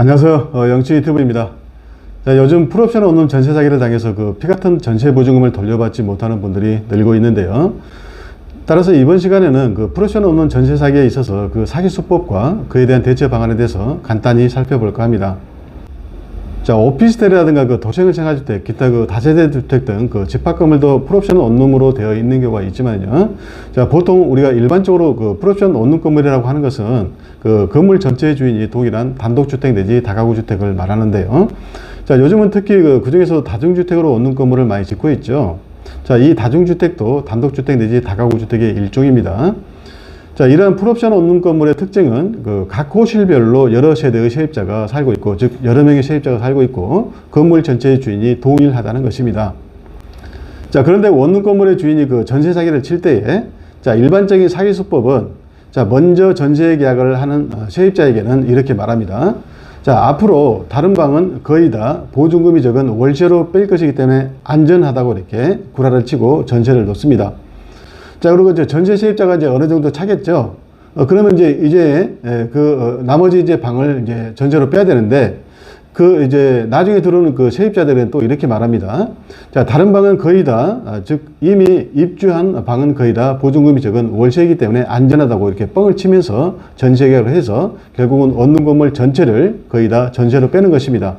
안녕하세요. 영치 유튜브입니다. 자, 요즘 풀옵션 없는 전세 사기를 당해서 그 피같은 전세 보증금을 돌려받지 못하는 분들이 늘고 있는데요. 따라서 이번 시간에는 그 풀옵션 없는 전세 사기에 있어서 그 사기 수법과 그에 대한 대처 방안에 대해서 간단히 살펴볼까 합니다. 자, 오피스텔이라든가 그 도시형 생활주택, 기타 그 다세대 주택 등 그 집합 건물도 풀옵션 원룸으로 되어 있는 경우가 있지만요. 자, 보통 우리가 일반적으로 그 풀옵션 원룸 건물이라고 하는 것은 그 건물 전체의 주인이 동일한 단독주택 내지 다가구 주택을 말하는데요. 자, 요즘은 특히 그 중에서 다중주택으로 원룸 건물을 많이 짓고 있죠. 자, 이 다중주택도 단독주택 내지 다가구 주택의 일종입니다. 자, 이러한 풀옵션 원룸 건물의 특징은 그 각 호실별로 여러 세대의 세입자가 살고 있고, 즉 여러 명의 세입자가 살고 있고 건물 전체의 주인이 동일하다는 것입니다. 자, 그런데 원룸 건물의 주인이 그 전세 사기를 칠 때에 자, 일반적인 사기 수법은 자, 먼저 전세 계약을 하는 세입자에게는 이렇게 말합니다. 자, 앞으로 다른 방은 거의 다 보증금이 적은 월세로 뺄 것이기 때문에 안전하다고 이렇게 구라를 치고 전세를 놓습니다. 자, 그리고 이제 전세 세입자가 이제 어느 정도 차겠죠. 그러면 이제 나머지 이제 방을 이제 전세로 빼야 되는데, 그 이제 나중에 들어오는 그 세입자들은 또 이렇게 말합니다. 자, 다른 방은 거의 다, 즉 이미 입주한 방은 거의 다 보증금이 적은 월세이기 때문에 안전하다고 이렇게 뻥을 치면서 전세 계약을 해서 결국은 원룸 건물 전체를 거의 다 전세로 빼는 것입니다.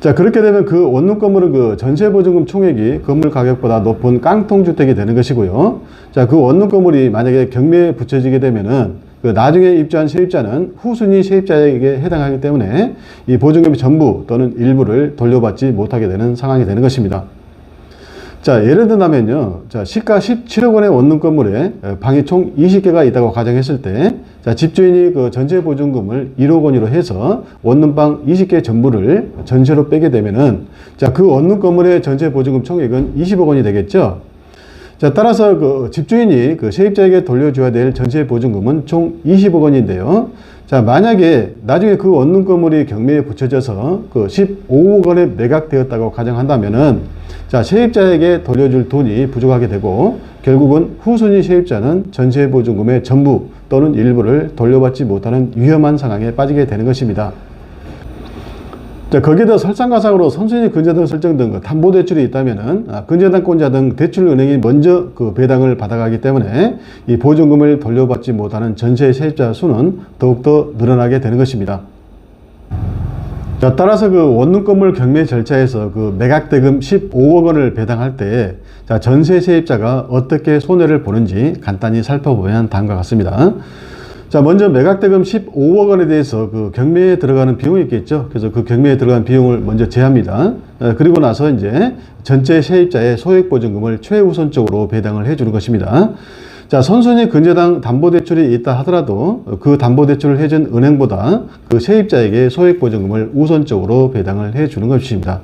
자, 그렇게 되면 그 원룸 건물은 그 전세 보증금 총액이 건물 가격보다 높은 깡통 주택이 되는 것이고요. 자, 그 원룸 건물이 만약에 경매에 붙여지게 되면은 그 나중에 입주한 세입자는 후순위 세입자에게 해당하기 때문에 이 보증금의 전부 또는 일부를 돌려받지 못하게 되는 상황이 되는 것입니다. 자, 예를 들자면요. 자, 시가 17억 원의 원룸 건물에 방이 총 20개가 있다고 가정했을 때, 자, 집주인이 그 전세 보증금을 1억 원으로 해서 원룸방 20개 전부를 전세로 빼게 되면은, 자, 그 원룸 건물의 전세 보증금 총액은 20억 원이 되겠죠. 자, 따라서 그 집주인이 그 세입자에게 돌려줘야 될 전세 보증금은 총 20억 원인데요. 자, 만약에 나중에 그 원룸 건물이 경매에 붙여져서 그 15억 원에 매각되었다고 가정한다면은, 자, 세입자에게 돌려줄 돈이 부족하게 되고 결국은 후순위 세입자는 전세 보증금의 전부 또는 일부를 돌려받지 못하는 위험한 상황에 빠지게 되는 것입니다. 자, 거기다 설상가상으로 선순위 근저당 설정 등 담보대출이 있다면은 근저당권자 등 대출은행이 먼저 그 배당을 받아가기 때문에 이 보증금을 돌려받지 못하는 전세 세입자 수는 더욱더 늘어나게 되는 것입니다. 자, 따라서 그 원룸 건물 경매 절차에서 그 매각대금 15억 원을 배당할 때, 자, 전세 세입자가 어떻게 손해를 보는지 간단히 살펴보면 다음과 같습니다. 자, 먼저 매각대금 15억 원에 대해서 그 경매에 들어가는 비용이 있겠죠. 그래서 그 경매에 들어가는 비용을 먼저 제합니다. 그리고 나서 이제 전체 세입자의 소액보증금을 최우선적으로 배당을 해주는 것입니다. 자, 선순위 근저당 담보대출이 있다 하더라도 그 담보대출을 해준 은행보다 그 세입자에게 소액보증금을 우선적으로 배당을 해주는 것입니다.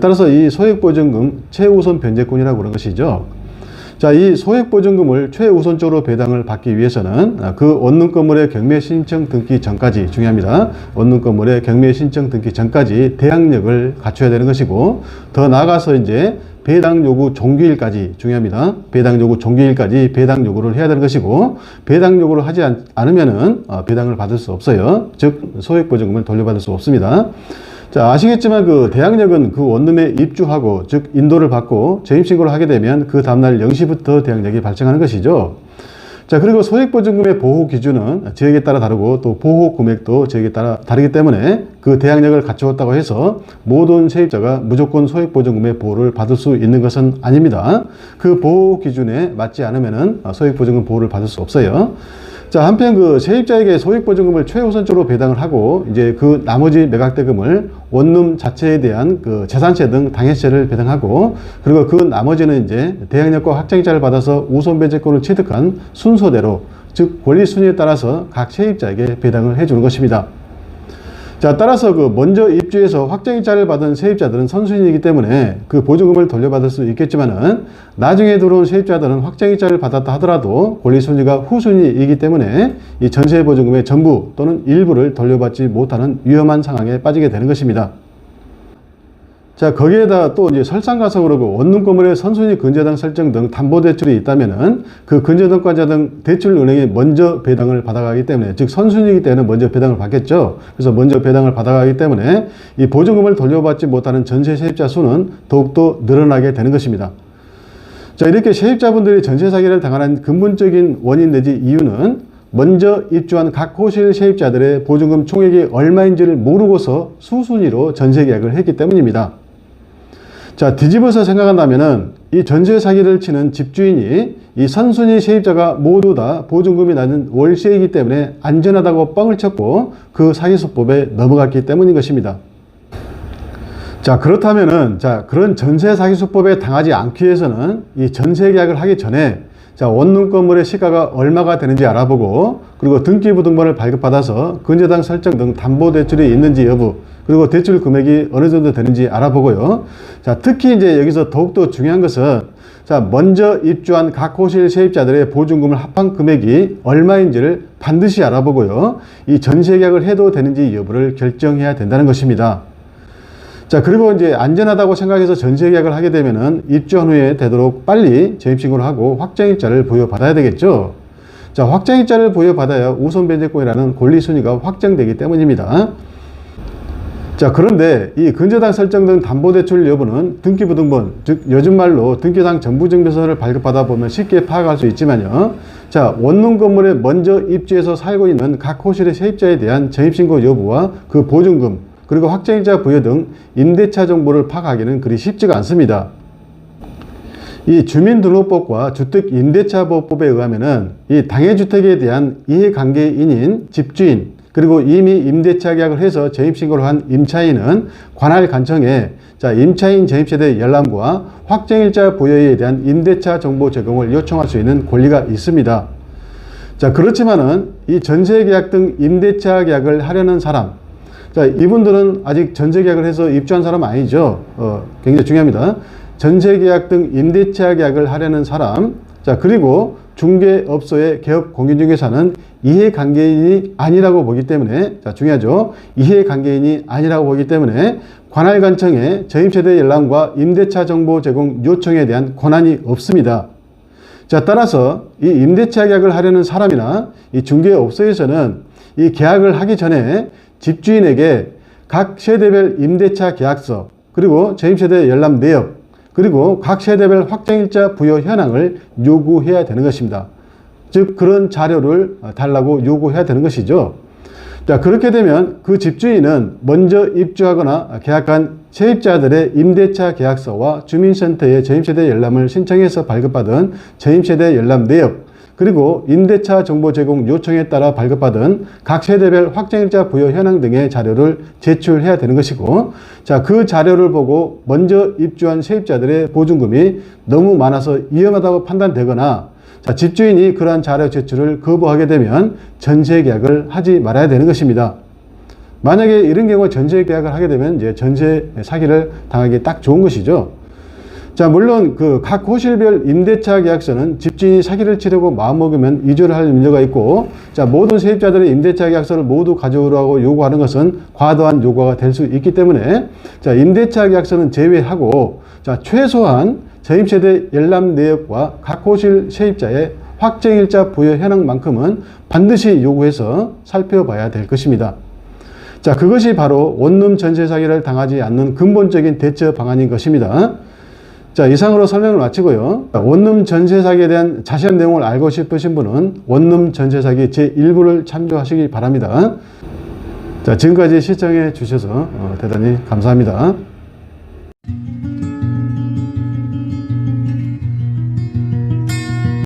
따라서 이 소액보증금 최우선 변제권이라고 그런 것이죠. 자, 이 소액보증금을 최우선적으로 배당을 받기 위해서는 그 원룸 건물의 경매 신청 등기 전까지, 중요합니다. 원룸 건물의 경매 신청 등기 전까지 대항력을 갖춰야 되는 것이고, 더 나아가서 이제 배당 요구 종기일까지, 중요합니다. 배당 요구 종기일까지 배당 요구를 해야 되는 것이고, 배당 요구를 하지 않으면은 배당을 받을 수 없어요. 즉 소액보증금을 돌려받을 수 없습니다. 자, 아시겠지만 그 대항력은 그 원룸에 입주하고, 즉 인도를 받고 재입신고를 하게 되면 그 다음날 0시부터 대항력이 발생하는 것이죠. 자, 그리고 소액보증금의 보호 기준은 지역에 따라 다르고 또 보호 금액도 지역에 따라 다르기 때문에 그 대항력을 갖추었다고 해서 모든 세입자가 무조건 소액보증금의 보호를 받을 수 있는 것은 아닙니다. 그 보호 기준에 맞지 않으면은 소액보증금 보호를 받을 수 없어요. 자, 한편 그 세입자에게 소액보증금을 최우선적으로 배당을 하고 이제 그 나머지 매각대금을 원룸 자체에 대한 그 재산세 등 당해세를 배당하고, 그리고 그 나머지는 이제 대항력과 확정이자를 받아서 우선 배제권을 취득한 순서대로, 즉 권리 순위에 따라서 각 세입자에게 배당을 해주는 것입니다. 자, 따라서 그 먼저 입주해서 확정이자를 받은 세입자들은 선순위이기 때문에 그 보증금을 돌려받을 수 있겠지만은, 나중에 들어온 세입자들은 확정이자를 받았다 하더라도 권리순위가 후순위이기 때문에 이 전세 보증금의 전부 또는 일부를 돌려받지 못하는 위험한 상황에 빠지게 되는 것입니다. 자, 거기에다 또 이제 설상가상으로 그 원룸 건물의 선순위 근저당 설정 등 담보대출이 있다면은 그 근저당권자 등 대출은행이 먼저 배당을 받아가기 때문에, 즉 선순위이기 때문에 먼저 배당을 받겠죠. 그래서 먼저 배당을 받아가기 때문에 이 보증금을 돌려받지 못하는 전세 세입자 수는 더욱더 늘어나게 되는 것입니다. 자, 이렇게 세입자분들이 전세 사기를 당하는 근본적인 원인 내지 이유는 먼저 입주한 각 호실 세입자들의 보증금 총액이 얼마인지를 모르고서 수순위로 전세 계약을 했기 때문입니다. 자, 뒤집어서 생각한다면은 이 전세 사기를 치는 집주인이 이 선순위 세입자가 모두 다 보증금이 낮은 월세이기 때문에 안전하다고 뻥을 쳤고 그 사기수법에 넘어갔기 때문인 것입니다. 자, 그렇다면은 그런 전세 사기수법에 당하지 않기 위해서는 이 전세 계약을 하기 전에 원룸 건물의 시가가 얼마가 되는지 알아보고, 그리고 등기부등본을 발급받아서 근저당 설정 등 담보대출이 있는지 여부, 그리고 대출 금액이 어느 정도 되는지 알아보고요. 자, 특히 이제 여기서 더욱더 중요한 것은 먼저 입주한 각 호실 세입자들의 보증금을 합한 금액이 얼마인지를 반드시 알아보고요. 이 전세 계약을 해도 되는지 여부를 결정해야 된다는 것입니다. 자, 그리고 이제 안전하다고 생각해서 전세 계약을 하게 되면은 입주한 후에 되도록 빨리 전입신고를 하고 확정일자를 부여받아야 되겠죠. 자, 확정일자를 부여받아야 우선 변제권이라는 권리순위가 확정되기 때문입니다. 자, 그런데 이 근저당 설정 등 담보대출 여부는 등기부등본, 즉 요즘 말로 등기상 정부증명서를 발급받아 보면 쉽게 파악할 수 있지만요. 자, 원룸 건물에 먼저 입주해서 살고 있는 각 호실의 세입자에 대한 전입신고 여부와 그 보증금, 그리고 확정일자 부여 등 임대차 정보를 파악하기는 그리 쉽지가 않습니다. 이 주민등록법과 주택임대차보호법에 의하면은 이 당해주택에 대한 이해관계인인 집주인, 그리고 이미 임대차 계약을 해서 전입신고를 한 임차인은 관할관청에 임차인 전입세대 열람과 확정일자 부여에 대한 임대차 정보 제공을 요청할 수 있는 권리가 있습니다. 자, 그렇지만은 이 전세계약 등 임대차 계약을 하려는 사람, 자, 이분들은 아직 전세계약을 해서 입주한 사람 아니죠. 굉장히 중요합니다. 전세계약 등 임대차 계약을 하려는 사람, 자, 그리고 중개업소의 개업 공인중개사는 이해관계인이 아니라고 보기 때문에, 자, 중요하죠. 이해관계인이 아니라고 보기 때문에 관할관청에 전입세대 열람과 임대차 정보 제공 요청에 대한 권한이 없습니다. 자, 따라서 이 임대차 계약을 하려는 사람이나 이 중개업소에서는 이 계약을 하기 전에 집주인에게 각 세대별 임대차 계약서, 그리고 전입세대 열람 내역, 그리고 각 세대별 확정일자 부여 현황을 요구해야 되는 것입니다. 즉 그런 자료를 달라고 요구해야 되는 것이죠. 자, 그렇게 되면 그 집주인은 먼저 입주하거나 계약한 세입자들의 임대차 계약서와 주민센터에 전입세대 열람을 신청해서 발급받은 전입세대 열람 내역, 그리고 임대차 정보 제공 요청에 따라 발급받은 각 세대별 확정일자 부여 현황 등의 자료를 제출해야 되는 것이고, 자, 그 자료를 보고 먼저 입주한 세입자들의 보증금이 너무 많아서 위험하다고 판단되거나, 자, 집주인이 그러한 자료 제출을 거부하게 되면 전세 계약을 하지 말아야 되는 것입니다. 만약에 이런 경우 전세 계약을 하게 되면 이제 전세 사기를 당하기 딱 좋은 것이죠. 자, 물론 그 각 호실별 임대차 계약서는 집주인이 사기를 치려고 마음먹으면 위조를 할 문제가 있고, 자, 모든 세입자들의 임대차 계약서를 모두 가져오라고 요구하는 것은 과도한 요구가 될 수 있기 때문에, 자, 임대차 계약서는 제외하고, 자, 최소한 전입세대 열람 내역과 각 호실 세입자의 확정일자 부여 현황만큼은 반드시 요구해서 살펴봐야 될 것입니다. 자, 그것이 바로 원룸 전세 사기를 당하지 않는 근본적인 대처 방안인 것입니다. 자, 이상으로 설명을 마치고요. 원룸 전세 사기에 대한 자세한 내용을 알고 싶으신 분은 원룸 전세 사기 제1부를 참조하시기 바랍니다. 자, 지금까지 시청해 주셔서 대단히 감사합니다.